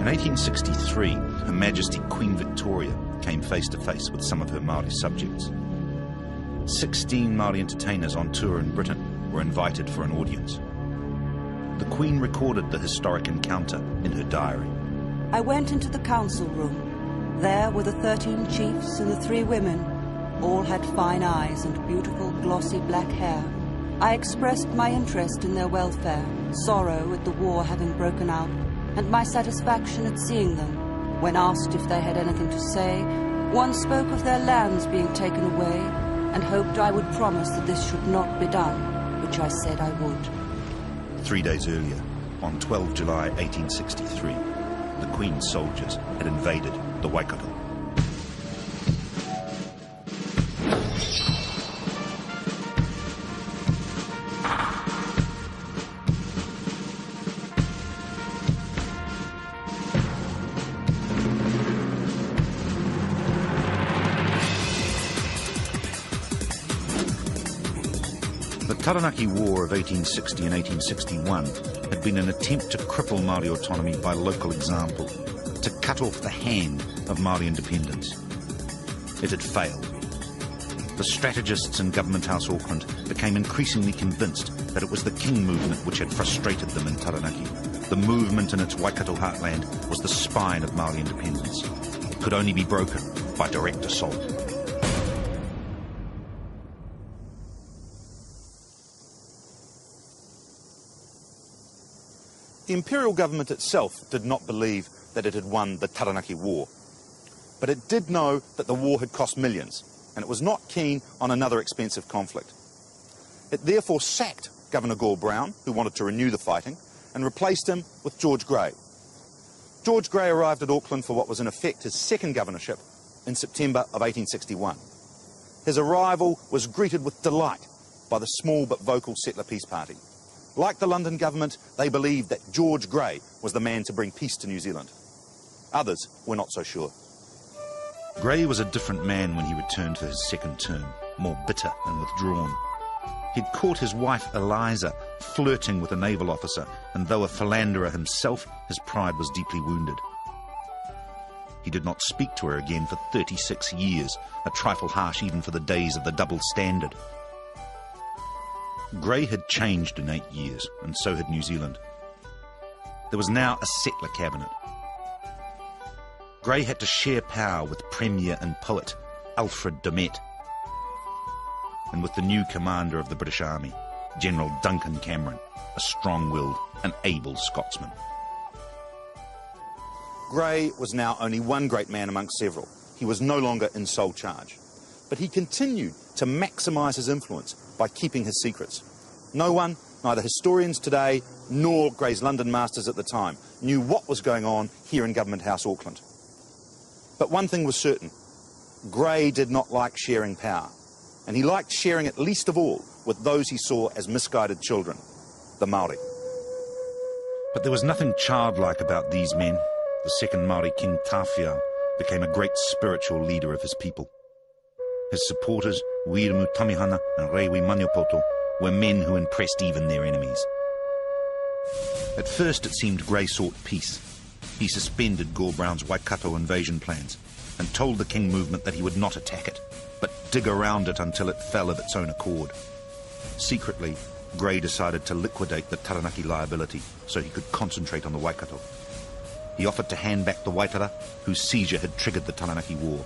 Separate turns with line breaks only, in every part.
In 1863, Her Majesty Queen Victoria came face to face with some of her Māori subjects. 16 Māori entertainers on tour in Britain were invited for an audience. The Queen recorded the historic encounter in her diary.
I went into the council room. There were the 13 chiefs and the 3 women. All had fine eyes and beautiful glossy black hair. I expressed my interest in their welfare, sorrow at the war having broken out, and my satisfaction at seeing them. When asked if they had anything to say, one spoke of their lands being taken away and hoped I would promise that this should not be done, which I said I would.
3 days earlier, on 12 July 1863, the Queen's soldiers had invaded the Waikato. The Taranaki War of 1860 and 1861 had been an attempt to cripple Māori autonomy by local example, to cut off the hand of Māori independence. It had failed. The strategists in Government House Auckland became increasingly convinced that it was the King movement which had frustrated them in Taranaki. The movement in its Waikato heartland was the spine of Māori independence. It could only be broken by direct assault. The Imperial government itself did not believe that it had won the Taranaki War. But it did know that the war had cost millions, and it was not keen on another expensive conflict. It therefore sacked Governor Gore Brown, who wanted to renew the fighting, and replaced him with George Grey. George Grey arrived at Auckland for what was in effect his second governorship in September of 1861. His arrival was greeted with delight by the small but vocal Settler Peace Party. Like the London government, they believed that George Grey was the man to bring peace to New Zealand. Others were not so sure. Grey was a different man when he returned for his second term, more bitter and withdrawn. He'd caught his wife Eliza flirting with a naval officer, and though a philanderer himself, his pride was deeply wounded. He did not speak to her again for 36 years, a trifle harsh even for the days of the double standard. Grey had changed in 8 years, and so had New Zealand. There was now a settler cabinet. Grey had to share power with Premier and poet Alfred de Met, and with the new commander of the British Army, General Duncan Cameron, a strong-willed and able Scotsman. Grey was now only one great man amongst several. He was no longer in sole charge. But he continued to maximise his influence by keeping his secrets. No one, neither historians today nor Grey's London masters at the time, knew what was going on here in Government House Auckland. But one thing was certain: Grey did not like sharing power, and he liked sharing it least of all with those he saw as misguided children, the Māori. But there was nothing childlike about these men. The second Māori king, Tawhiao, became a great spiritual leader of his people. His supporters, Wiremu Tamihana and Rewi Maniapoto, were men who impressed even their enemies. At first it seemed Grey sought peace. He suspended Gore Brown's Waikato invasion plans and told the King movement that he would not attack it, but dig around it until it fell of its own accord. Secretly, Grey decided to liquidate the Taranaki liability so he could concentrate on the Waikato. He offered to hand back the Waitara, whose seizure had triggered the Taranaki War.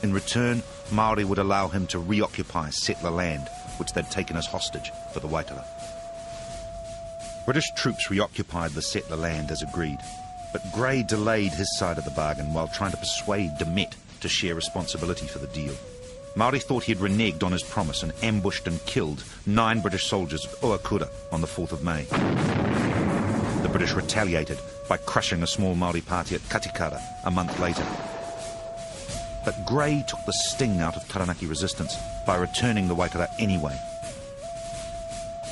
In return, Māori would allow him to reoccupy settler land, which they'd taken as hostage for the Waitara. British troops reoccupied the settler land as agreed, but Grey delayed his side of the bargain while trying to persuade de Met to share responsibility for the deal. Māori thought he had reneged on his promise and ambushed and killed 9 British soldiers at Oakura on the 4th of May. The British retaliated by crushing a small Māori party at Katikara a month later. But Grey took the sting out of Taranaki resistance by returning the Waitara anyway.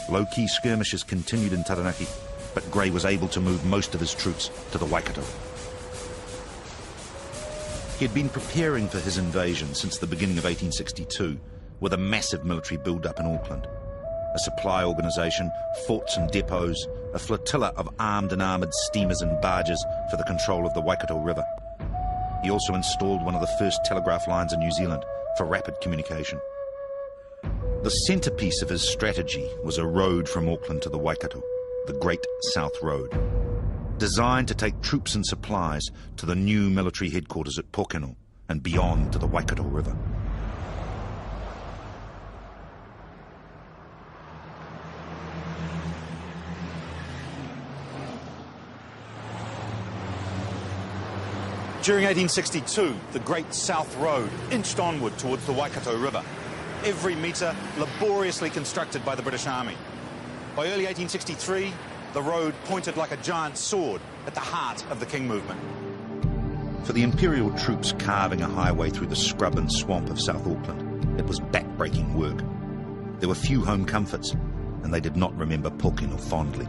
Low-key skirmishes continued in Taranaki, but Grey was able to move most of his troops to the Waikato. He had been preparing for his invasion since the beginning of 1862, with a massive military build-up in Auckland. A supply organisation, forts and depots, a flotilla of armed and armoured steamers and barges for the control of the Waikato River. He also installed one of the first telegraph lines in New Zealand for rapid communication. The centrepiece of his strategy was a road from Auckland to the Waikato, the Great South Road, designed to take troops and supplies to the new military headquarters at Pōkeno and beyond to the Waikato River. During 1862, the Great South Road inched onward towards the Waikato River, every metre laboriously constructed by the British Army. By early 1863, the road pointed like a giant sword at the heart of the King movement. For the Imperial troops carving a highway through the scrub and swamp of South Auckland, it was back-breaking work. There were few home comforts, and they did not remember Pōkeno fondly.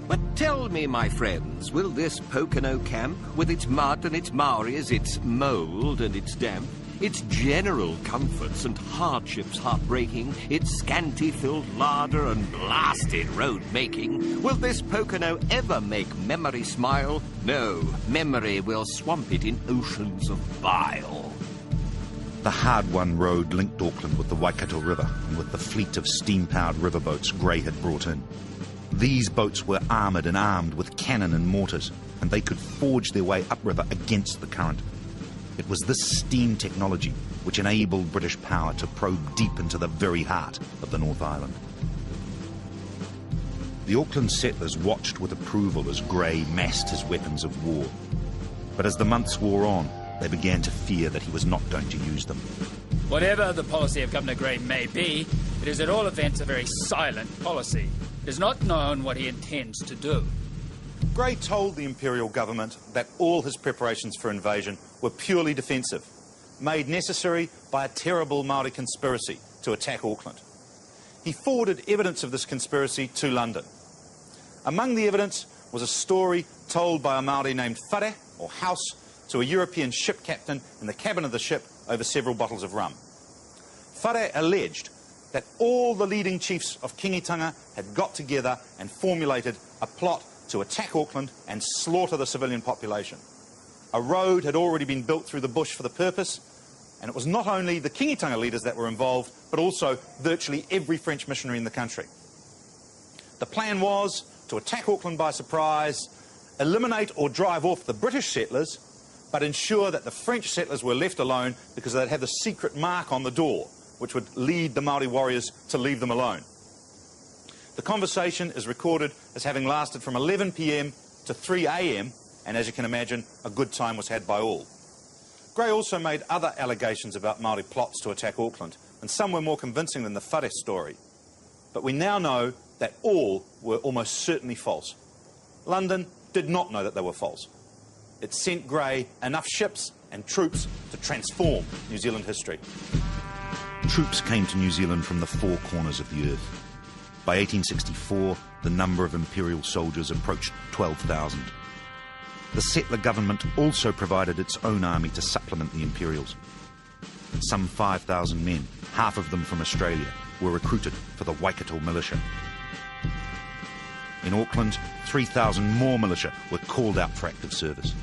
But tell me, my friends, will this Pōkeno camp, with its mud and its Maoris, its mould and its damp, its general comforts and hardships heartbreaking, its scanty-filled larder and blasted road-making, will this Pōkeno ever make memory smile? No, memory will swamp it in oceans of bile.
The hard-won road linked Auckland with the Waikato River and with the fleet of steam-powered riverboats Grey had brought in. These boats were armoured and armed with cannon and mortars, and they could forge their way upriver against the current. It was this steam technology which enabled British power to probe deep into the very heart of the North Island. The Auckland settlers watched with approval as Grey massed his weapons of war. But as the months wore on, they began to fear that he was not going to use them.
Whatever the policy of Governor Grey may be, it is at all events a very silent policy. It is not known what he intends to do.
Grey told the Imperial government that all his preparations for invasion were purely defensive, made necessary by a terrible Māori conspiracy to attack Auckland. He forwarded evidence of this conspiracy to London. Among the evidence was a story told by a Māori named Whare, or House, to a European ship captain in the cabin of the ship over several bottles of rum. Whare alleged that all the leading chiefs of Kingitanga had got together and formulated a plot to attack Auckland and slaughter the civilian population. A road had already been built through the bush for the purpose, and it was not only the Kingitanga leaders that were involved, but also virtually every French missionary in the country. The plan was to attack Auckland by surprise, eliminate or drive off the British settlers, but ensure that the French settlers were left alone because they'd have the secret mark on the door, which would lead the Māori warriors to leave them alone. The conversation is recorded as having lasted from 11 p.m. to 3 a.m, and as you can imagine, a good time was had by all. Grey also made other allegations about Māori plots to attack Auckland, and some were more convincing than the Whare story. But we now know that all were almost certainly false. London did not know that they were false. It sent Grey enough ships and troops to transform New Zealand history. Troops came to New Zealand from the four corners of the earth. By 1864, the number of Imperial soldiers approached 12,000. The settler government also provided its own army to supplement the Imperials. Some 5,000 men, half of them from Australia, were recruited for the Waikato militia. In Auckland, 3,000 more militia were called out for active service.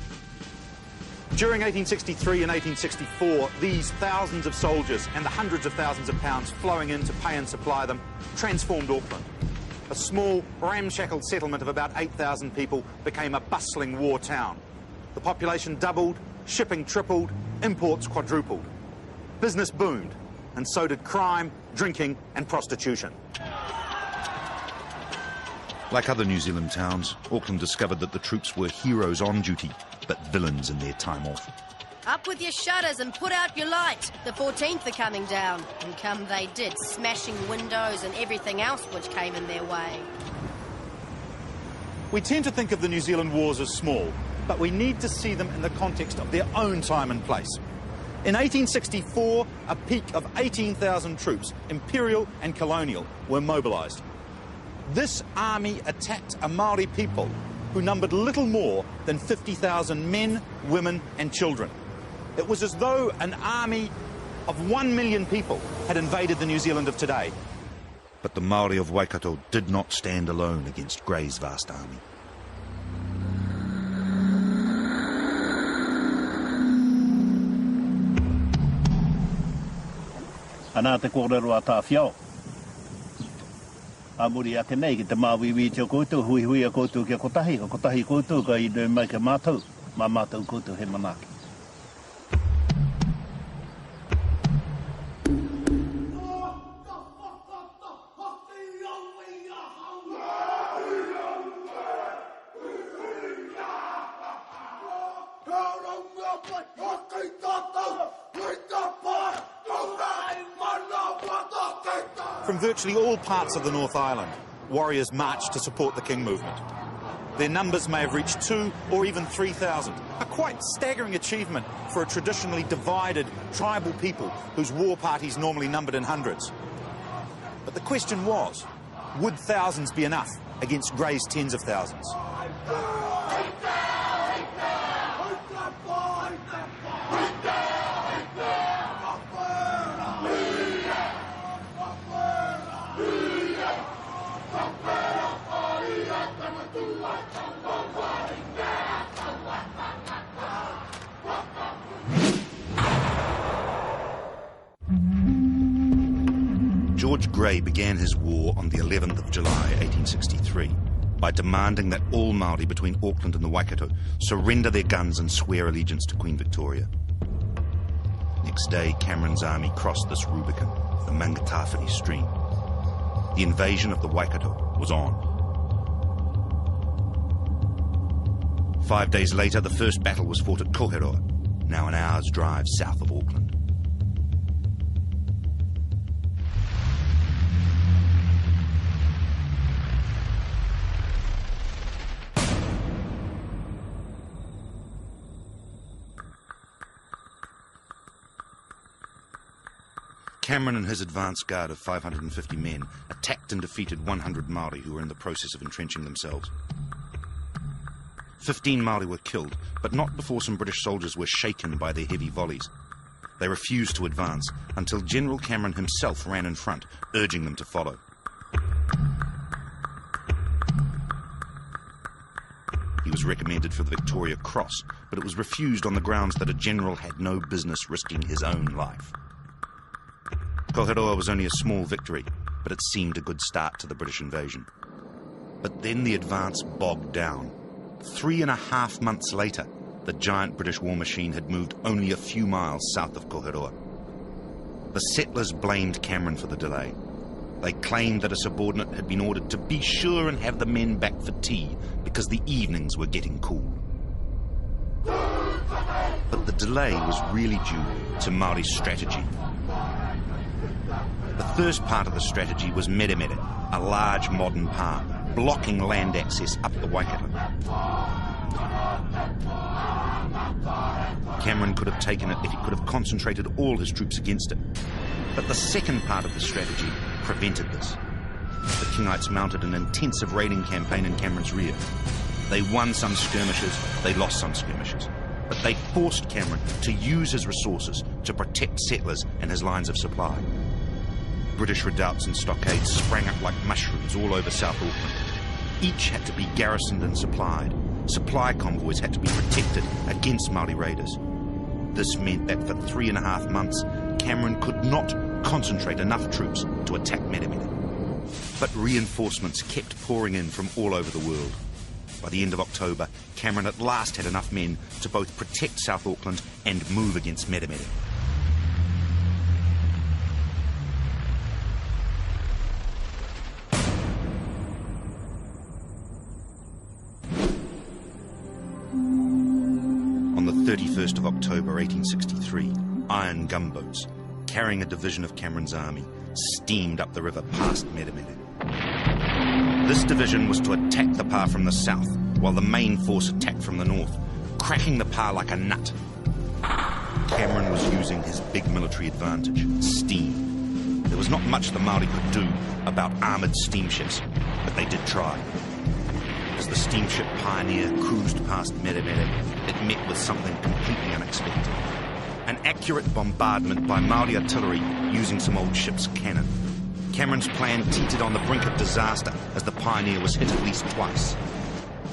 During 1863 and 1864, these thousands of soldiers and the hundreds of thousands of pounds flowing in to pay and supply them transformed Auckland. A small, ramshackle settlement of about 8,000 people became a bustling war town. The population doubled, shipping tripled, imports quadrupled. Business boomed, and so did crime, drinking and prostitution. Like other New Zealand towns, Auckland discovered that the troops were heroes on duty, but villains in their time off.
Up with your shutters and put out your light. The 14th are coming down. And come they did, smashing windows and everything else which came in their way.
We tend to think of the New Zealand wars as small, but we need to see them in the context of their own time and place. In 1864, a peak of 18,000 troops, imperial and colonial, were mobilised. This army attacked a Māori people who numbered little more than 50,000 men, women and children. It was as though an army of 1 million people had invaded the New Zealand of today. But the Māori of Waikato did not stand alone against Grey's vast army.
Ana te kōrero a tā whiao. A muri ake nei ki te māwiwi te o koutou, hui hui a koutou ki a kotahi koutou ka i nui mai ka mātou, mā mātou koutou he manaki.
From virtually all parts of the North Island, warriors marched to support the King movement. Their numbers may have reached 2 or even 3,000, a quite staggering achievement for a traditionally divided tribal people whose war parties normally numbered in hundreds. But the question was, would thousands be enough against Grey's tens of thousands? George Grey began his war on the 11th of July 1863 by demanding that all Māori between Auckland and the Waikato surrender their guns and swear allegiance to Queen Victoria. Next day, Cameron's army crossed this Rubicon, the Mangatawhiri stream. The invasion of the Waikato was on. 5 days later, the first battle was fought at Koheroa, now an hour's drive south of Auckland. Cameron and his advance guard of 550 men attacked and defeated 100 Māori who were in the process of entrenching themselves. 15 Māori were killed, but not before some British soldiers were shaken by their heavy volleys. They refused to advance until General Cameron himself ran in front, urging them to follow. He was recommended for the Victoria Cross, but it was refused on the grounds that a general had no business risking his own life. Koheroa was only a small victory, but it seemed a good start to the British invasion. But then the advance bogged down. 3.5 months later, the giant British war machine had moved only a few miles south of Koheroa. The settlers blamed Cameron for the delay. They claimed that a subordinate had been ordered to be sure and have the men back for tea because the evenings were getting cool. But the delay was really due to Māori's strategy. The first part of the strategy was mere, a large modern pa, blocking land access up the Waikato. Cameron could have taken it if he could have concentrated all his troops against it. But the second part of the strategy prevented this. The Kingites mounted an intensive raiding campaign in Cameron's rear. They won some skirmishes, they lost some skirmishes. But they forced Cameron to use his resources to protect settlers and his lines of supply. British redoubts and stockades sprang up like mushrooms all over South Auckland. Each had to be garrisoned and supplied. Supply convoys had to be protected against Māori raiders. This meant that for 3.5 months, Cameron could not concentrate enough troops to attack mere. But reinforcements kept pouring in from all over the world. By the end of October, Cameron at last had enough men to both protect South Auckland and move against mere. On the 31st of October 1863, iron gunboats, carrying a division of Cameron's army, steamed up the river past mere. This division was to attack the pa from the south, while the main force attacked from the north, cracking the pa like a nut. Cameron was using his big military advantage, steam. There was not much the Māori could do about armoured steamships, but they did try. As the steamship Pioneer cruised past mere, it met with something completely unexpected. An accurate bombardment by Māori artillery using some old ship's cannon. Cameron's plan teetered on the brink of disaster as the Pioneer was hit at least twice.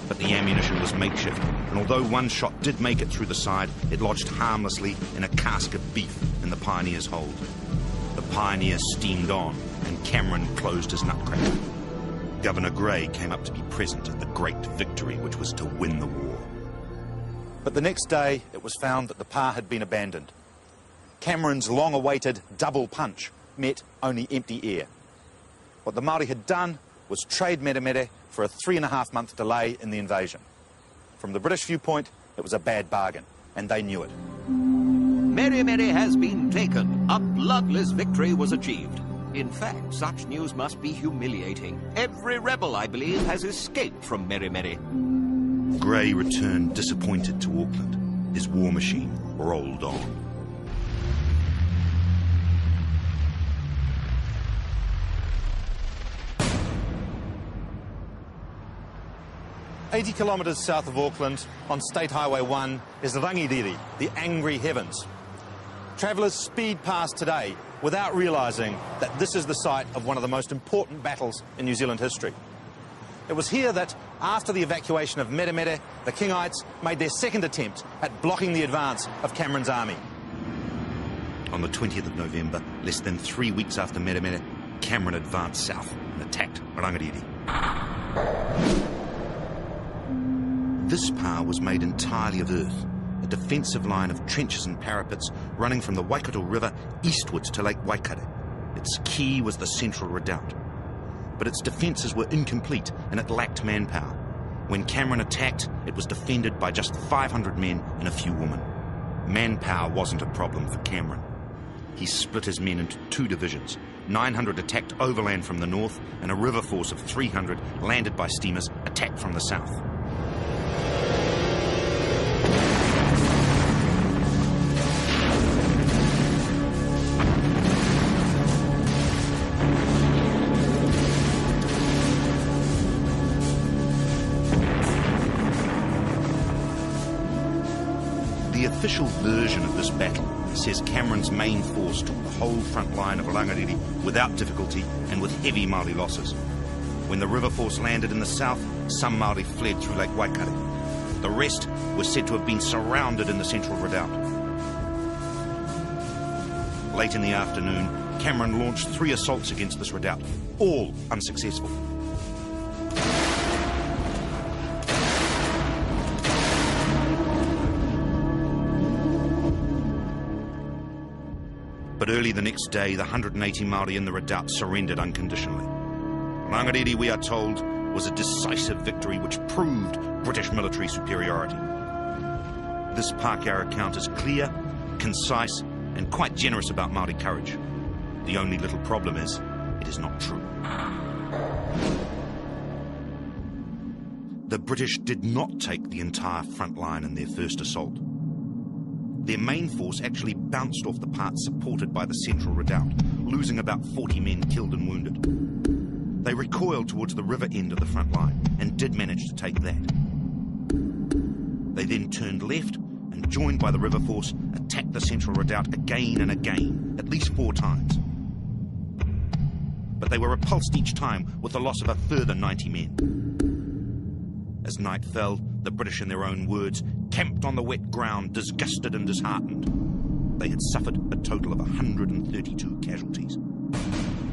But the ammunition was makeshift, and although one shot did make it through the side, it lodged harmlessly in a cask of beef in the Pioneer's hold. The Pioneer steamed on, and Cameron closed his nutcracker. Governor Grey came up to be present at the great victory which was to win the war. But the next day, it was found that the pa had been abandoned. Cameron's long-awaited double punch met only empty air. What the Māori had done was trade mere mere for a 3.5-month delay in the invasion. From the British viewpoint, it was a bad bargain, and they knew it.
Mere Mere has been taken. A bloodless victory was achieved. In fact, such news must be humiliating. Every rebel, I believe, has escaped from Mere Mere.
Grey returned disappointed to Auckland. His war machine rolled on. "80 kilometres south of Auckland, on State Highway 1, is Rangiriri, the Angry Heavens. Travellers speed past today without realising that this is the site of one of the most important battles in New Zealand history. It was here that, after the evacuation of Mere Mere, the Kingites made their second attempt at blocking the advance of Cameron's army. On the 20th of November, less than 3 weeks after Mere Mere, Cameron advanced south and attacked Rangiriri. This pa was made entirely of earth, a defensive line of trenches and parapets running from the Waikato River eastwards to Lake Waikato. Its key was the central redoubt. But its defences were incomplete and it lacked manpower. When Cameron attacked, it was defended by just 500 men and a few women. Manpower wasn't a problem for Cameron. He split his men into 2 divisions. 900 attacked overland from the north, and a river force of 300 landed by steamers attacked from the south. The official version of this battle says Cameron's main force took the whole front line of Rangiriri without difficulty and with heavy Māori losses. When the river force landed in the south, some Māori fled through Lake Waikato. The rest was said to have been surrounded in the central redoubt. Late in the afternoon, Cameron launched 3 assaults against this redoubt, all unsuccessful. But early the next day, the 180 Māori in the redoubt surrendered unconditionally. Rangiriri, we are told, was a decisive victory which proved British military superiority. This Pākehā account is clear, concise, and quite generous about Māori courage. The only little problem is, it is not true. The British did not take the entire front line in their first assault. Their main force actually bounced off the parts supported by the central redoubt, losing about 40 men killed and wounded. They recoiled towards the river end of the front line and did manage to take that. They then turned left and, joined by the river force, attacked the central redoubt again and again, at least 4 times. But they were repulsed each time with the loss of a further 90 men. As night fell, the British, in their own words, camped on the wet ground, disgusted and disheartened. They had suffered a total of 132 casualties.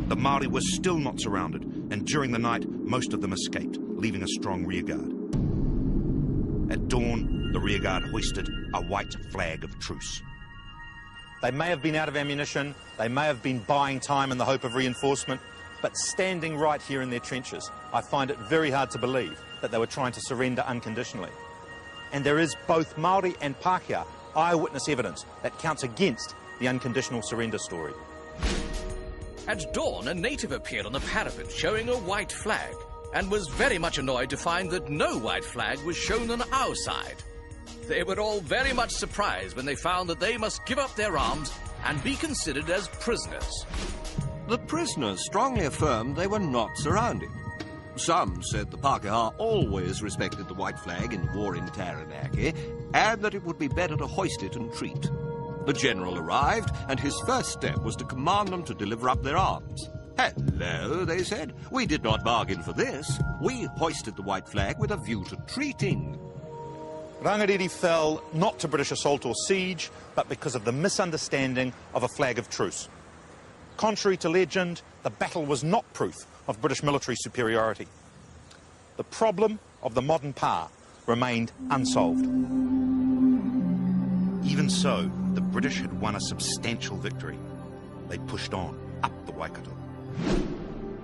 The Māori were still not surrounded, and during the night, most of them escaped, leaving a strong rearguard. At dawn, the rearguard hoisted a white flag of truce. They may have been out of ammunition, they may have been buying time in the hope of reinforcement, but standing right here in their trenches, I find it very hard to believe that they were trying to surrender unconditionally. And there is both Māori and Pākehā eyewitness evidence that counts against the unconditional surrender story.
At dawn, a native appeared on the parapet showing a white flag and was very much annoyed to find that no white flag was shown on our side. They were all very much surprised when they found that they must give up their arms and be considered as prisoners.
The prisoners strongly affirmed they were not surrounded. Some said the Pākehā always respected the white flag in war in Taranaki, and that it would be better to hoist it and treat. The general arrived, and his first step was to command them to deliver up their arms. "Hello," they said. "We did not bargain for this. We hoisted the white flag with a view to treating."
Rangiriri fell not to British assault or siege, but because of the misunderstanding of a flag of truce. Contrary to legend, the battle was not proof of British military superiority. The problem of the modern pa remained unsolved. Even so, the British had won a substantial victory. They pushed on, up the Waikato.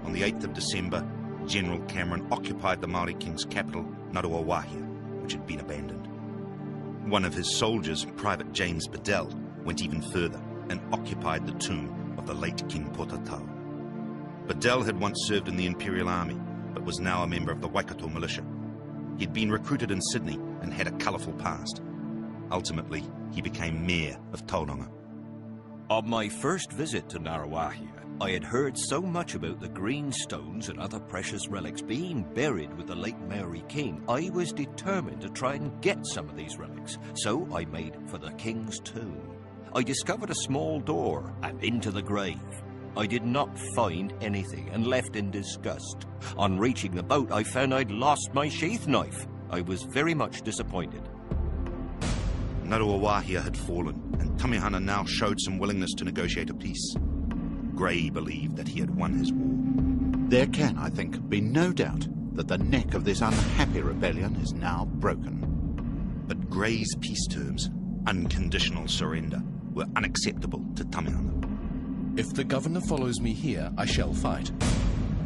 On the 8th of December, General Cameron occupied the Māori King's capital, Ngaruawahia, which had been abandoned. One of his soldiers, Private James Bedell, went even further and occupied the tomb of the late King Potatau. Bedell had once served in the Imperial Army, but was now a member of the Waikato militia. He'd been recruited in Sydney and had a colourful past. Ultimately, he became mayor of Tauranga.
On my first visit to Ngaruawahia, I had heard so much about the green stones and other precious relics being buried with the late Maori King, I was determined to try and get some of these relics, so I made for the King's tomb. I discovered a small door and into the grave. I did not find anything and left in disgust. On reaching the boat, I found I'd lost my sheath knife. I was very much disappointed.
Ngaruawahia had fallen, and Tamihana now showed some willingness to negotiate a peace. Grey believed that he had won his war.
There can, I think, be no doubt that the neck of this unhappy rebellion is now broken.
But Grey's peace terms, unconditional surrender, were unacceptable to Tamihana.
If the governor follows me here, I shall fight.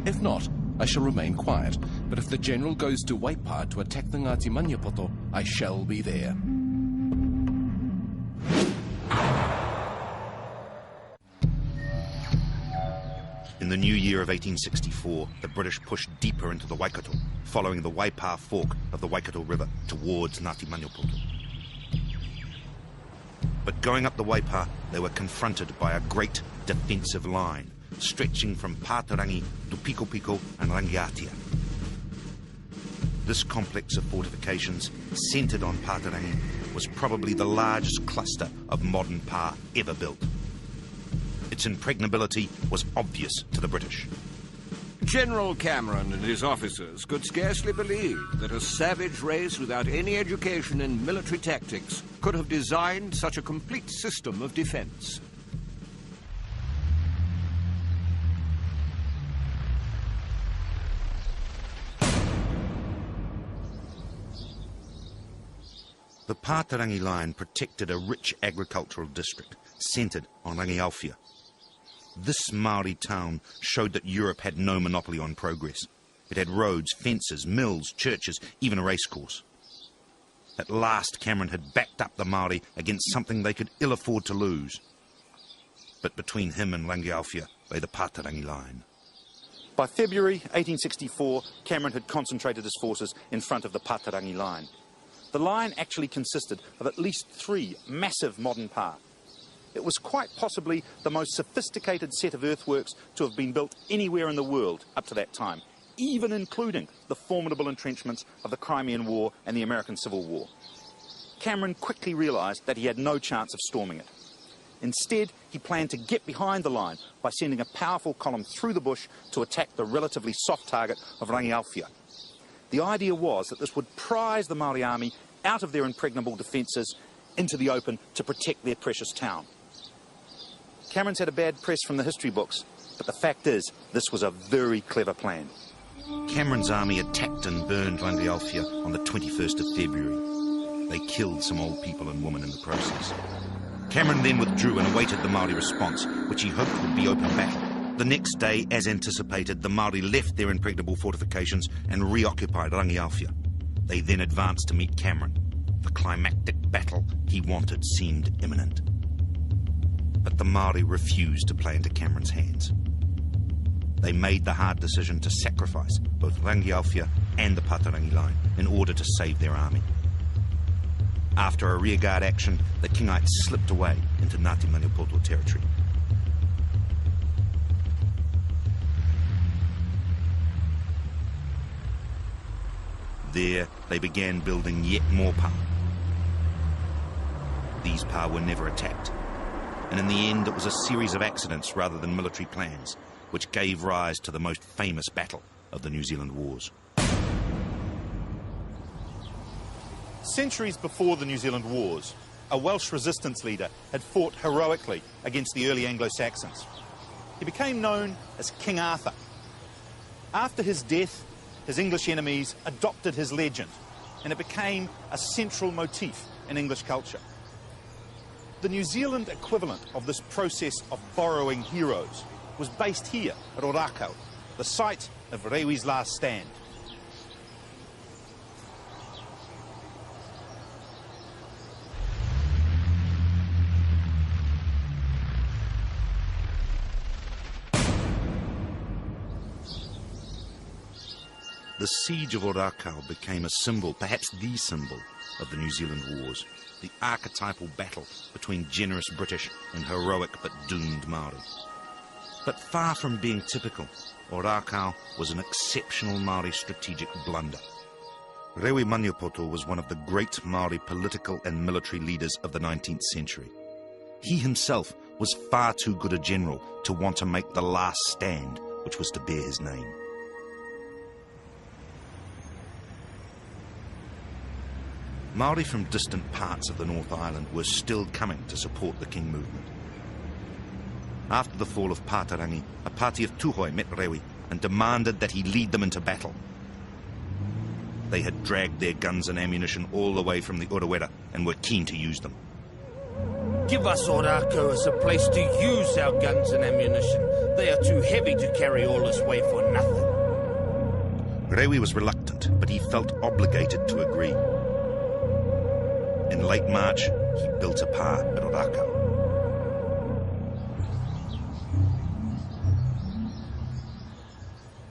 If not, I shall remain quiet. But if the general goes to Waipa to attack the Ngāti Maniapoto, I shall be there.
In the new year of 1864, the British pushed deeper into the Waikato, following the Waipa fork of the Waikato River towards Ngāti Maniapoto. But going up the Waipa, they were confronted by a great defensive line, stretching from Pātarangi to Pikopiko and Rangiatia. This complex of fortifications, centred on Pātarangi, was probably the largest cluster of modern pa ever built. Its impregnability was obvious to the British.
General Cameron and his officers could scarcely believe that a savage race without any education in military tactics could have designed such a complete system of defense.
The Pātarangi line protected a rich agricultural district centred on Rangiaowhia. This Māori town showed that Europe had no monopoly on progress. It had roads, fences, mills, churches, even a racecourse. At last, Cameron had backed up the Māori against something they could ill afford to lose. But between him and Rangiaowhia lay the Pātarangi line. By February 1864, Cameron had concentrated his forces in front of the Pātarangi line. The line actually consisted of at least 3 massive modern pa. It was quite possibly the most sophisticated set of earthworks to have been built anywhere in the world up to that time, even including the formidable entrenchments of the Crimean War and the American Civil War. Cameron quickly realised that he had no chance of storming it. Instead, he planned to get behind the line by sending a powerful column through the bush to attack the relatively soft target of Rangiaowhia. The idea was that this would prise the Māori army out of their impregnable defences into the open to protect their precious town. Cameron's had a bad press from the history books, but the fact is, this was a very clever plan. Cameron's army attacked and burned Rangiaowhia on the 21st of February. They killed some old people and women in the process. Cameron then withdrew and awaited the Māori response, which he hoped would be open battle. The next day, as anticipated, the Māori left their impregnable fortifications and reoccupied Rangiaowhia. They then advanced to meet Cameron. The climactic battle he wanted seemed imminent. But the Māori refused to play into Cameron's hands. They made the hard decision to sacrifice both Rangiaowhia and the Pātarangi line in order to save their army. After a rearguard action, the Kingites slipped away into Ngāti Maniapoto territory. There, they began building yet more pa. These pa were never attacked, and in the end it was a series of accidents rather than military plans, which gave rise to the most famous battle of the New Zealand Wars. Centuries before the New Zealand Wars, a Welsh resistance leader had fought heroically against the early Anglo-Saxons. He became known as King Arthur. After his death, his English enemies adopted his legend, and it became a central motif in English culture. The New Zealand equivalent of this process of borrowing heroes was based here at Waikato, the site of Rewi's last stand.
The siege of Waikato became a symbol, perhaps the symbol, of the New Zealand Wars, the archetypal battle between generous British and heroic but doomed Māori. But far from being typical, Waikato was an exceptional Māori strategic blunder. Rewi Maniapoto was one of the great Māori political and military leaders of the 19th century. He himself was far too good a general to want to make the last stand, which was to bear his name. Māori from distant parts of the North Island were still coming to support the King movement. After the fall of Pātarangi, a party of Tuhoi met Rewi and demanded that he lead them into battle. They had dragged their guns and ammunition all the way from the Urewera and were keen to use them.
Give us Waikato as a place to use our guns and ammunition. They are too heavy to carry all this way for nothing.
Rewi was reluctant, but he felt obligated to agree. In late March, he built a pa at Waikato.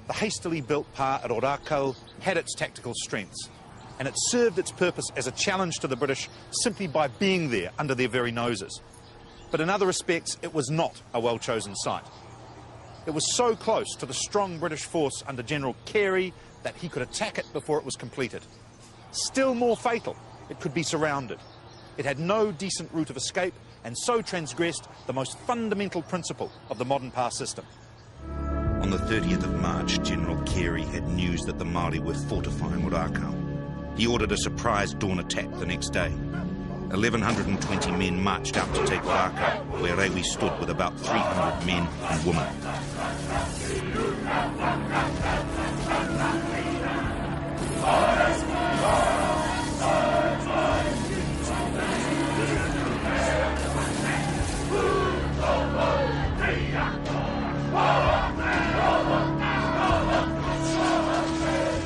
The hastily built pa at Waikato had its tactical strengths, and it served its purpose as a challenge to the British simply by being there under their very noses. But in other respects, it was not a well-chosen site. It was so close to the strong British force under General Carey that he could attack it before it was completed. Still more fatal, it could be surrounded. It had no decent route of escape and so transgressed the most fundamental principle of the modern pa system.
On the 30th of March, General Carey had news that the Māori were fortifying Waikato. He ordered a surprise dawn attack the next day. 1,120 men marched out to take Waikato, where Rewi stood with about 300 men and women.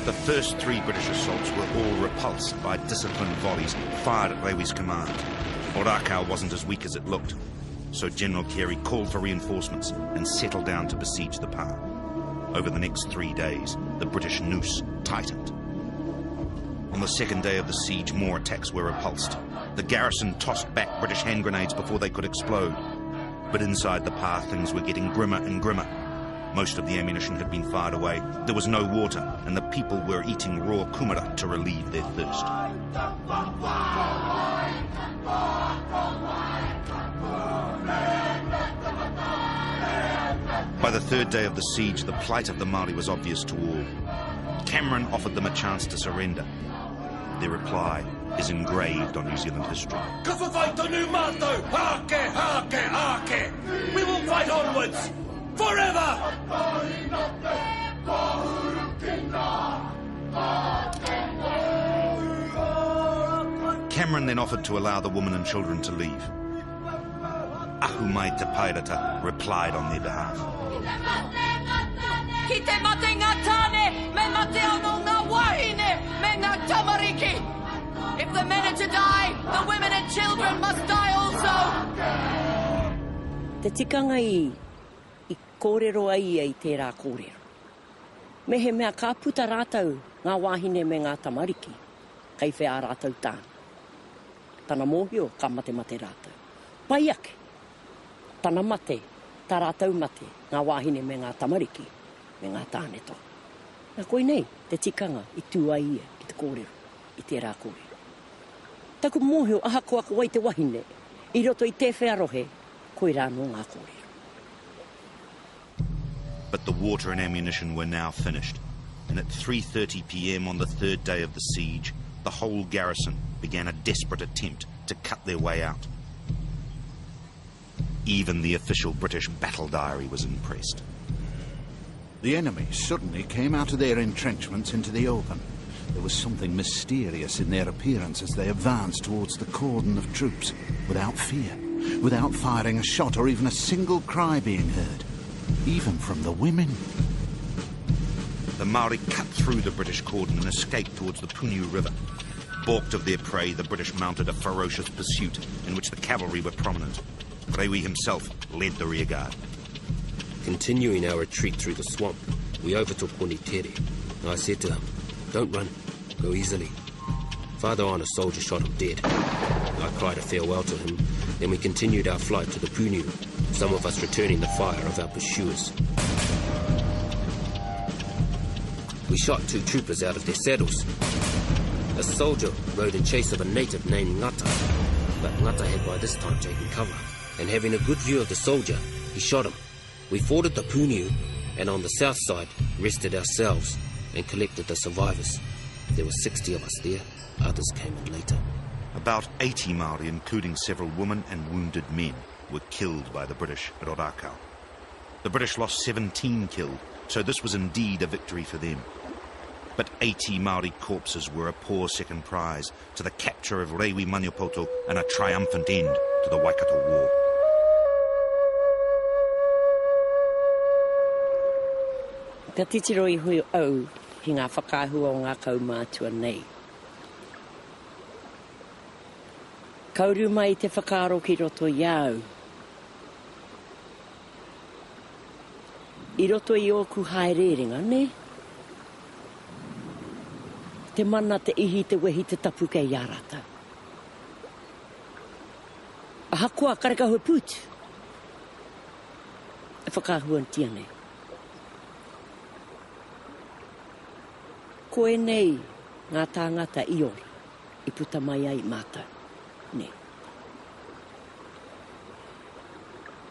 The first three British assaults were all repulsed by disciplined volleys fired at Rewi's command. Waikato wasn't as weak as it looked, so General Carey called for reinforcements and settled down to besiege the pa. Over the next 3 days, the British noose tightened. On the second day of the siege, more attacks were repulsed. The garrison tossed back British hand grenades before they could explode. But inside the pa, things were getting grimmer and grimmer. Most of the ammunition had been fired away, there was no water, and the people were eating raw kumara to relieve their thirst. By the third day of the siege, the plight of the Māori was obvious to all. Cameron offered them a chance to surrender. Their reply is engraved on New Zealand history. We will fight onwards! Forever! Cameron then offered to allow the women and children to leave. Ahumai Te Pairata replied on their behalf.
If the men are to die, the women and children must die also!
Te tikanga I kōrero ai I tērā kōrero. Me he mea ka puta rātau ngā wāhine me ngā tamariki, kai whea rātau tāna. Tana mōhio ka mate rātau. Pai ake, tana mate, tā rātau mate, ngā wāhine me ngā tamariki, me ngā tāneto. Nā koe nei, te tikanga I tū ai ia ki te kōrero, I tērā kōrero. Taku mōhio aha koa wai te wahine, I roto I te whea rohe, koe rā no ngā kōrero.
But the water and ammunition were now finished, and at 3:30 p.m. on the third day of the siege, the whole garrison began a desperate attempt to cut their way out. Even the official British battle diary was impressed.
The enemy suddenly came out of their entrenchments into the open. There was something mysterious in their appearance as they advanced towards the cordon of troops, without fear, without firing a shot or even a single cry being heard, even from the women.
The Maori cut through the British cordon and escaped towards the Puniu River. Balked of their prey, the British mounted a ferocious pursuit in which the cavalry were prominent. Rewi himself led the rearguard.
Continuing our retreat through the swamp, we overtook Punitere. I said to him, "Don't run, go easily." Farther on, a soldier shot him dead. I cried a farewell to him, then we continued our flight to the Puniu, some of us returning the fire of our pursuers. We shot 2 troopers out of their saddles. A soldier rode in chase of a native named Ngata, but Ngata had by this time taken cover, and having a good view of the soldier, he shot him. We forded the Puniu, and on the south side, rested ourselves and collected the survivors. There were 60 of us there, others came in later.
About 80 Maori, including several women and wounded men, were killed by the British at Orakau. The British lost 17 killed, so this was indeed a victory for them. But 80 Maori corpses were a poor second prize to the capture of Rewi Maniapoto and a triumphant end to the Waikato War.
Ka titiro I hui au ki ngā whakahua o ngā kaumātua nei. Kauru mai te whakaro ki roto iau. I roto I oku haererenga, ne? Te mana te ihi te wehi te tapu kei arata. Aha koa kareka hoi pūt. E whakahua ntia nei. Koe nei ngā tāngata I ora, I puta mai ai mātou, ne.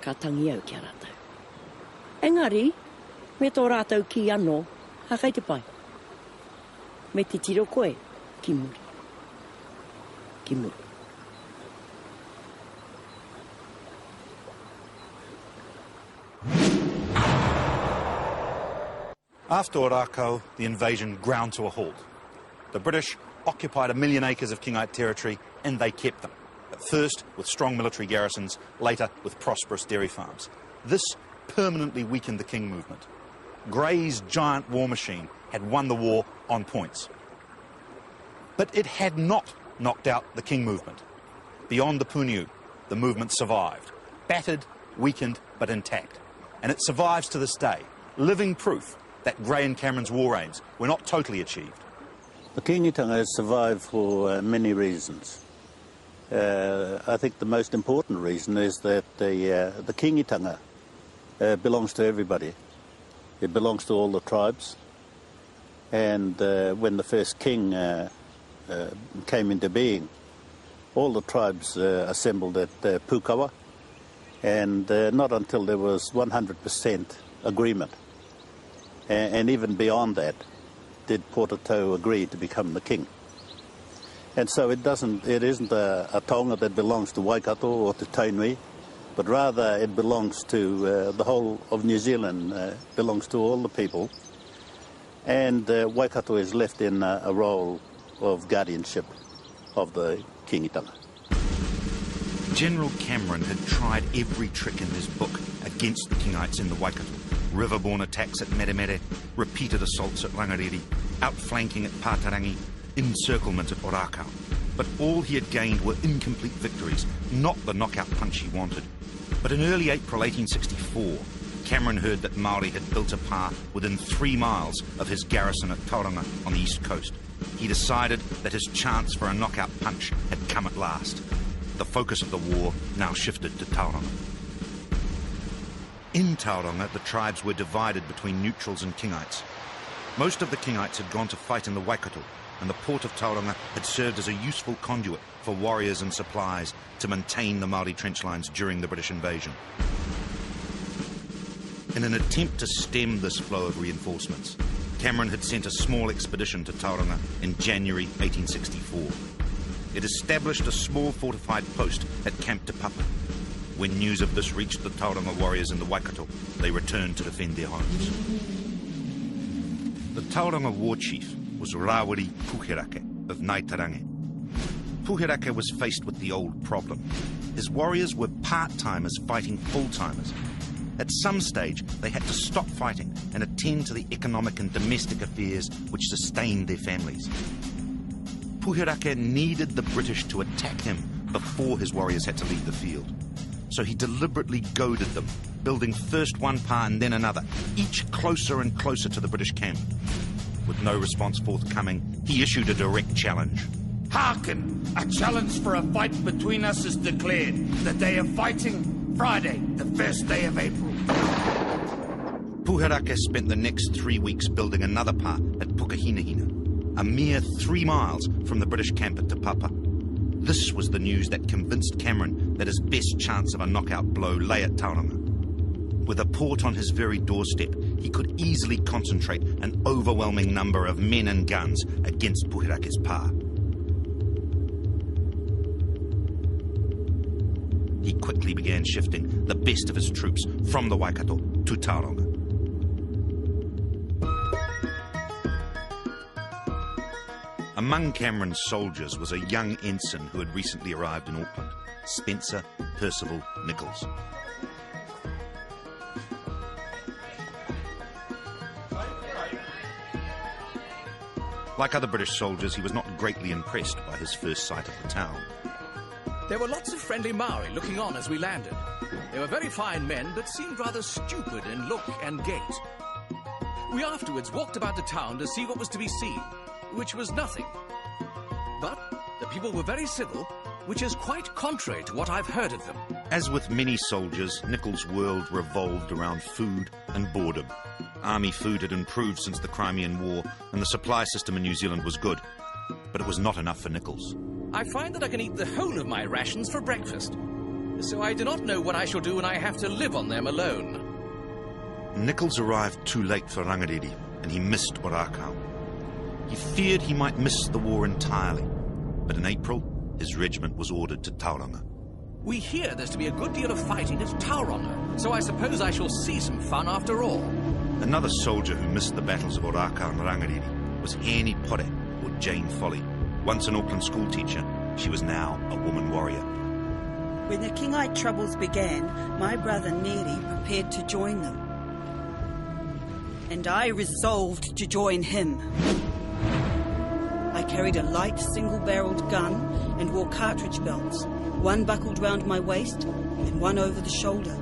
Ka tangi au ki a rātou. Engari, me tō rātou ki anō, hakai te pai. Me te tiro koe, ki muri. Ki muri.
After Orakau, the invasion ground to a halt. The British occupied 1 million acres of Kingite territory, and they kept them. At first with strong military garrisons, later with prosperous dairy farms. This permanently weakened the King movement. Grey's giant war machine had won the war on points. But it had not knocked out the King movement. Beyond the Puniu, the movement survived. Battered, weakened, but intact. And it survives to this day, living proof that Grey and Cameron's war aims were not totally achieved.
The Kingitanga has survived for many reasons. I think the most important reason is that the Kingitanga belongs to everybody. It belongs to all the tribes. And when the first king came into being, all the tribes assembled at Pukawa, and not until there was 100% agreement. And even beyond that, did Portatau agree to become the king. And so it isn't a taonga that belongs to Waikato or to Tainui, but rather it belongs to the whole of New Zealand, belongs to all the people. And Waikato is left in a role of guardianship of the Kingitanga.
General Cameron had tried every trick in his book against the Kingites in the Waikato. Riverborne attacks at Meremere, repeated assaults at Rangariri, outflanking at Pātarangi, encirclement at Orakau. But all he had gained were incomplete victories, not the knockout punch he wanted. But in early April 1864, Cameron heard that Māori had built a pa within 3 miles of his garrison at Tauranga on the east coast. He decided that his chance for a knockout punch had come at last. The focus of the war now shifted to Tauranga. In Tauranga, the tribes were divided between neutrals and Kingites. Most of the Kingites had gone to fight in the Waikato, and the port of Tauranga had served as a useful conduit for warriors and supplies to maintain the Māori trench lines during the British invasion. In an attempt to stem this flow of reinforcements, Cameron had sent a small expedition to Tauranga in January 1864. It established a small fortified post at Camp Te Papa. When news of this reached the Tauranga warriors in the Waikato, they returned to defend their homes. The Tauranga war chief was Rawiri Puherake of Ngaitarangi. Puherake was faced with the old problem. His warriors were part-timers fighting full-timers. At some stage, they had to stop fighting and attend to the economic and domestic affairs which sustained their families. Puherake needed the British to attack him before his warriors had to leave the field. So he deliberately goaded them, building first one pa and then another, each closer and closer to the British camp. With no response forthcoming, he issued a direct challenge.
Hearken! A challenge for a fight between us is declared. The day of fighting, Friday, the first day of April.
Puherake spent the next 3 weeks building another pa at Pukahinahina, a mere 3 miles from the British camp at Te Papa. This was the news that convinced Cameron that his best chance of a knockout blow lay at Tauranga. With a port on his very doorstep, he could easily concentrate an overwhelming number of men and guns against Puherake's pa. He quickly began shifting the best of his troops from the Waikato to Tauranga. Among Cameron's soldiers was a young ensign who had recently arrived in Auckland, Spencer Percival Nichols. Like other British soldiers, he was not greatly impressed by his first sight of the town.
There were lots of friendly Maori looking on as we landed. They were very fine men, but seemed rather stupid in look and gait. We afterwards walked about the town to see what was to be seen, which was nothing. But the people were very civil, which is quite contrary to what I've heard of them.
As with many soldiers, Nichols' world revolved around food and boredom. Army food had improved since the Crimean War, and the supply system in New Zealand was good. But it was not enough for Nichols.
I find that I can eat the whole of my rations for breakfast, so I do not know what I shall do when I have to live on them alone.
Nichols arrived too late for Rangariri, and he missed Orakau. He feared he might miss the war entirely, but in April, his regiment was ordered to Tauranga.
We hear there's to be a good deal of fighting at Tauranga, so I suppose I shall see some fun after all.
Another soldier who missed the battles of Orakau and Rangariri was Hene Pore, or Jane Folly. Once an Auckland schoolteacher, she was now a woman warrior.
When the Kingite troubles began, my brother Neri prepared to join them. And I resolved to join him. I carried a light single-barreled gun and wore cartridge belts, one buckled round my waist and one over the shoulder.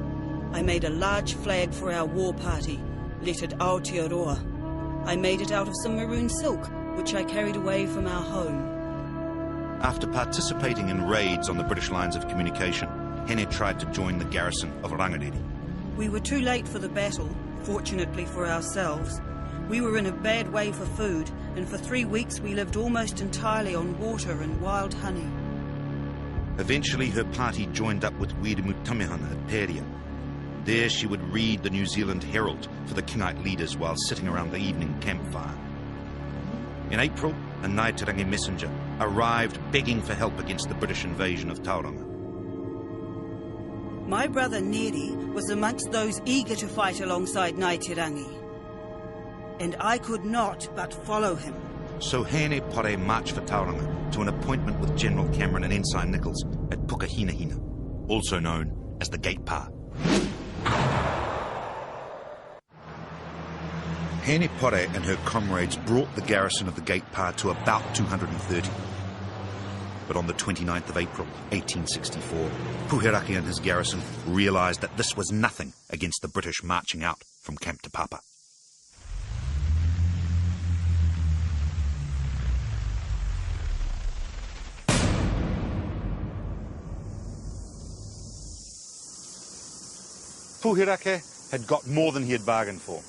I made a large flag for our war party, lettered Aotearoa. I made it out of some maroon silk, which I carried away from our home.
After participating in raids on the British lines of communication, Hene tried to join the garrison of Rangariri.
We were too late for the battle, fortunately for ourselves. We were in a bad way for food, and for 3 weeks we lived almost entirely on water and wild honey.
Eventually, her party joined up with Wirimu Tamehana at Peria. There she would read the New Zealand Herald for the Kingite leaders while sitting around the evening campfire. In April, a Ngaitarangi messenger arrived begging for help against the British invasion of Tauranga.
My brother Neri was amongst those eager to fight alongside Ngaitarangi, and I could not but follow him.
So Hene Pore marched for Tauranga to an appointment with General Cameron and Ensign Nichols at Pukahinahina, also known as the Gate Pa. Hene Pore and her comrades brought the garrison of the Gate Pa to about 230. But on the 29th of April, 1864, Puherake and his garrison realised that this was nothing against the British marching out from Camp Te Papa.
Puherake had got more than he had bargained for.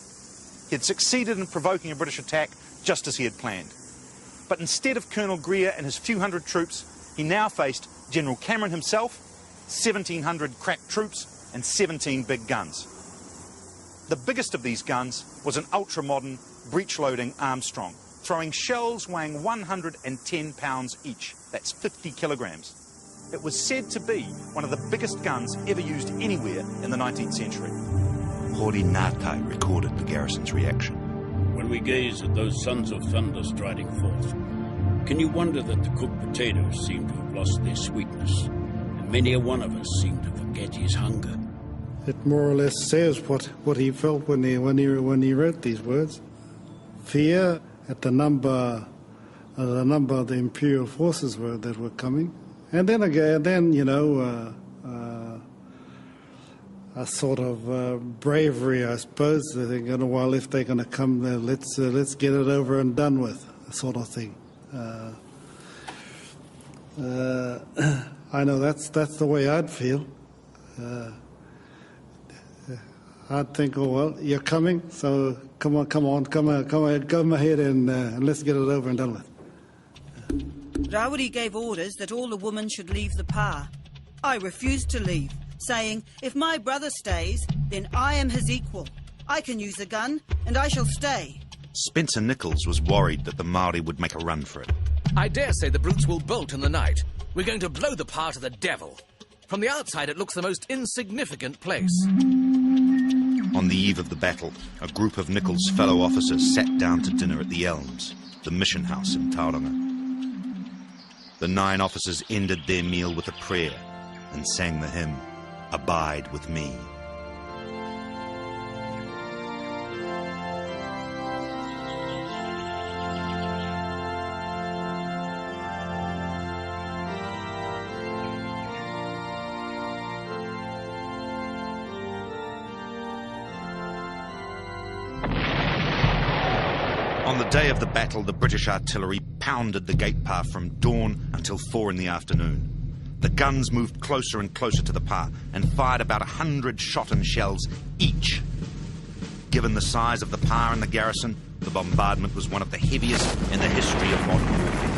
He had succeeded in provoking a British attack just as he had planned. But instead of Colonel Greer and his few hundred troops, he now faced General Cameron himself, 1,700 crack troops and 17 big guns. The biggest of these guns was an ultra-modern, breech-loading Armstrong, throwing shells weighing 110 pounds each. That's 50 kilograms. It was said to be one of the biggest guns ever used anywhere in the 19th century.
Hori Ngātai recorded the garrison's reaction.
When we gaze at those sons of thunder striding forth, can you wonder that the cooked potatoes seem to have lost their sweetness, and many a one of us seem to forget his hunger?
It more or less says what he felt when he wrote these words. Fear at the number of the imperial forces that were coming, and then again, a sort of bravery, I suppose. They're thinking, well, if they're going to come, let's get it over and done with, sort of thing. I know that's the way I'd feel. I'd think, oh well, you're coming, so come ahead and let's get it over and done with.
Rawiri gave orders that all the women should leave the pa. I refused to leave, saying, if my brother stays, then I am his equal. I can use a gun, and I shall stay.
Spencer Nichols was worried that the Māori would make a run for it.
I dare say the brutes will bolt in the night. We're going to blow the pa to the devil. From the outside, it looks the most insignificant place.
On the eve of the battle, a group of Nichols' fellow officers sat down to dinner at the Elms, the mission house in Tauranga. The 9 officers ended their meal with a prayer and sang the hymn, "Abide with Me." On the day of the battle, the British artillery pounded the gate pa from dawn until 4 in the afternoon. The guns moved closer and closer to the pa and fired about 100 shot and shells each. Given the size of the pa and the garrison, the bombardment was one of the heaviest in the history of modern warfare.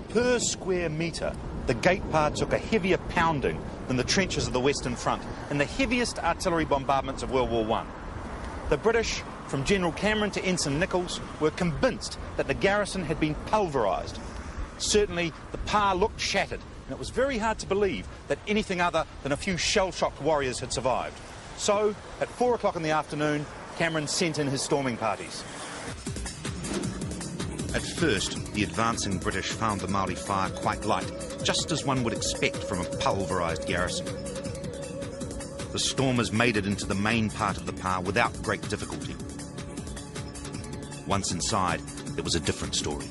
Per square metre, the gate pa took a heavier pounding than the trenches of the Western Front in the heaviest artillery bombardments of World War I. The British, from General Cameron to Ensign Nichols, were convinced that the garrison had been pulverised. Certainly, the pa looked shattered, and it was very hard to believe that anything other than a few shell-shocked warriors had survived. So, at 4 o'clock in the afternoon, Cameron sent in his storming parties.
At first, the advancing British found the Māori fire quite light, just as one would expect from a pulverised garrison. The stormers made it into the main part of the pa without great difficulty. Once inside, it was a different story.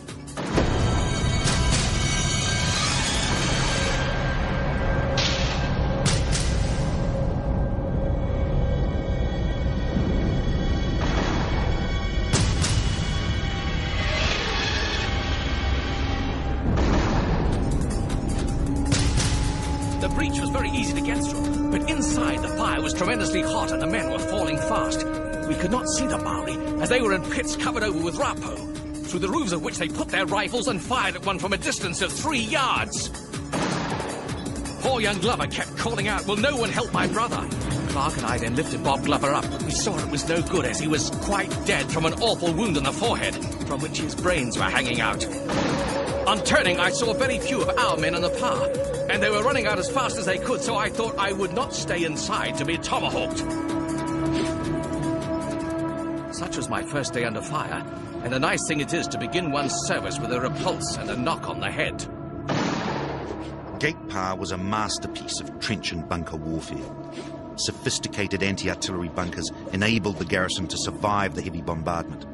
The breach was very easy to get through, but inside the fire was tremendously hot and the men were falling fast. We could not see the Maori, as they were in pits covered over with rapo, through the roofs of which they put their rifles and fired at one from a distance of 3 yards. Poor young Glover kept calling out, "Will no one help my brother?" Clark and I then lifted Bob Glover up, but we saw it was no good, as he was quite dead from an awful wound in the forehead, from which his brains were hanging out. On turning, I saw very few of our men in the pa, and they were running out as fast as they could, so I thought I would not stay inside to be tomahawked. Such was my first day under fire, and a nice thing it is to begin one's service with a repulse and a knock on the head.
Gate pa was a masterpiece of trench and bunker warfare. Sophisticated anti-artillery bunkers enabled the garrison to survive the heavy bombardment.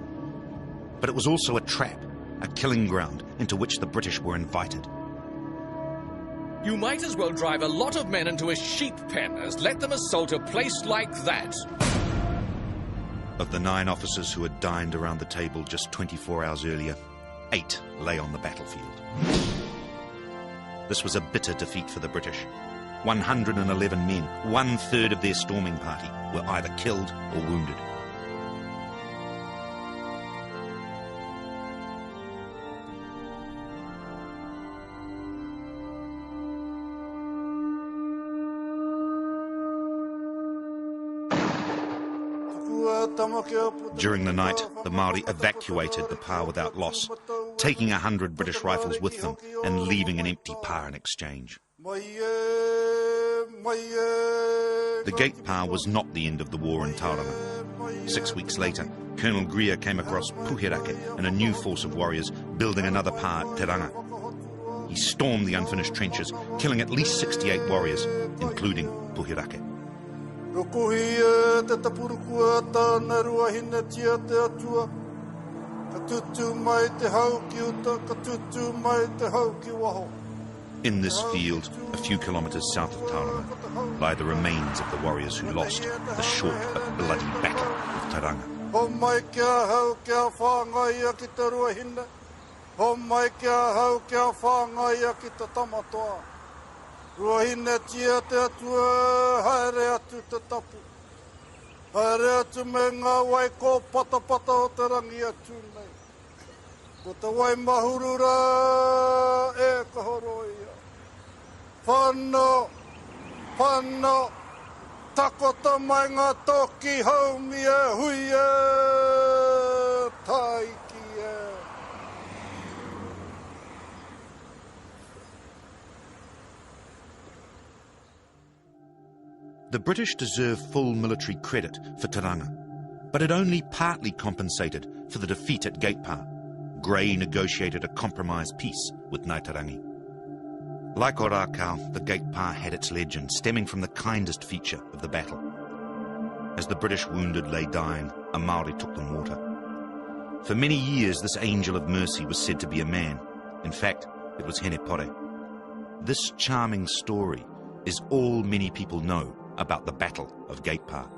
But it was also a trap, a killing ground into which the British were invited.
You might as well drive a lot of men into a sheep pen as let them assault a place like that.
Of the 9 officers who had dined around the table just 24 hours earlier, 8 lay on the battlefield. This was a bitter defeat for the British. 111 men, 1/3 of their storming party, were either killed or wounded. During the night, the Māori evacuated the pa without loss, taking 100 British rifles with them and leaving an empty pa in exchange. The gate pa was not the end of the war in Tauranga. 6 weeks later, Colonel Greer came across Puhirake and a new force of warriors building another pa at Te Ranga. He stormed the unfinished trenches, killing at least 68 warriors, including Puhirake. In this field, a few kilometres south of Tauranga, lie the remains of the warriors who lost the short but bloody battle of Te Ranga.
Takota mai ngā toki haumi e hui e taiki e.
The British deserve full military credit for Te Ranga, but it only partly compensated for the defeat at Gatepā. Grey negotiated a compromise peace with Ngaitarangi. Like Ōrākau, the Gatepā had its legend, stemming from the kindest feature of the battle. As the British wounded lay dying, a Māori took them water. For many years, this angel of mercy was said to be a man. In fact, it was Henepore. This charming story is all many people know about the Battle of Gatepā.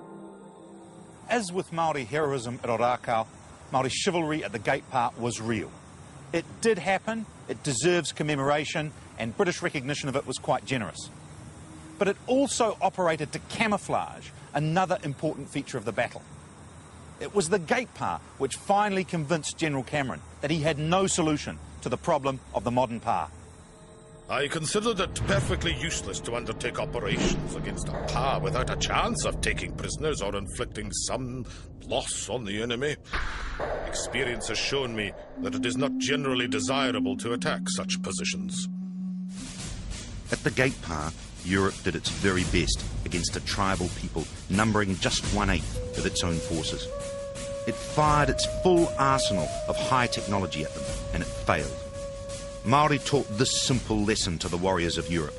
As with Māori heroism at Ōrākau, Māori chivalry at the Gatepā was real. It did happen, it deserves commemoration, and British recognition of it was quite generous. But it also operated to camouflage another important feature of the battle. It was the Gatepā which finally convinced General Cameron that he had no solution to the problem of the modern pa.
I considered it perfectly useless to undertake operations against a pa without a chance of taking prisoners or inflicting some loss on the enemy. Experience has shown me that it is not generally desirable to attack such positions.
At the Gatepā, Europe did its very best against a tribal people numbering just 1/8 of its own forces. It fired its full arsenal of high technology at them, and it failed. Māori taught this simple lesson to the warriors of Europe.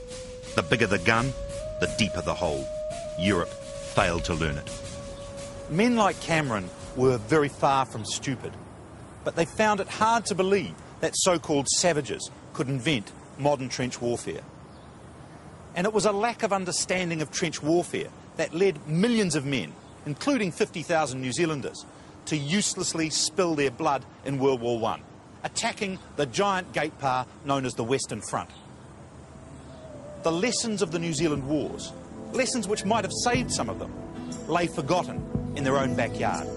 The bigger the gun, the deeper the hole. Europe failed to learn it.
Men like Cameron were very far from stupid, but they found it hard to believe that so-called savages could invent modern trench warfare. And it was a lack of understanding of trench warfare that led millions of men, including 50,000 New Zealanders, to uselessly spill their blood in World War I, attacking the giant Gatepā known as the Western Front. The lessons of the New Zealand wars, lessons which might have saved some of them, lay forgotten in their own backyard.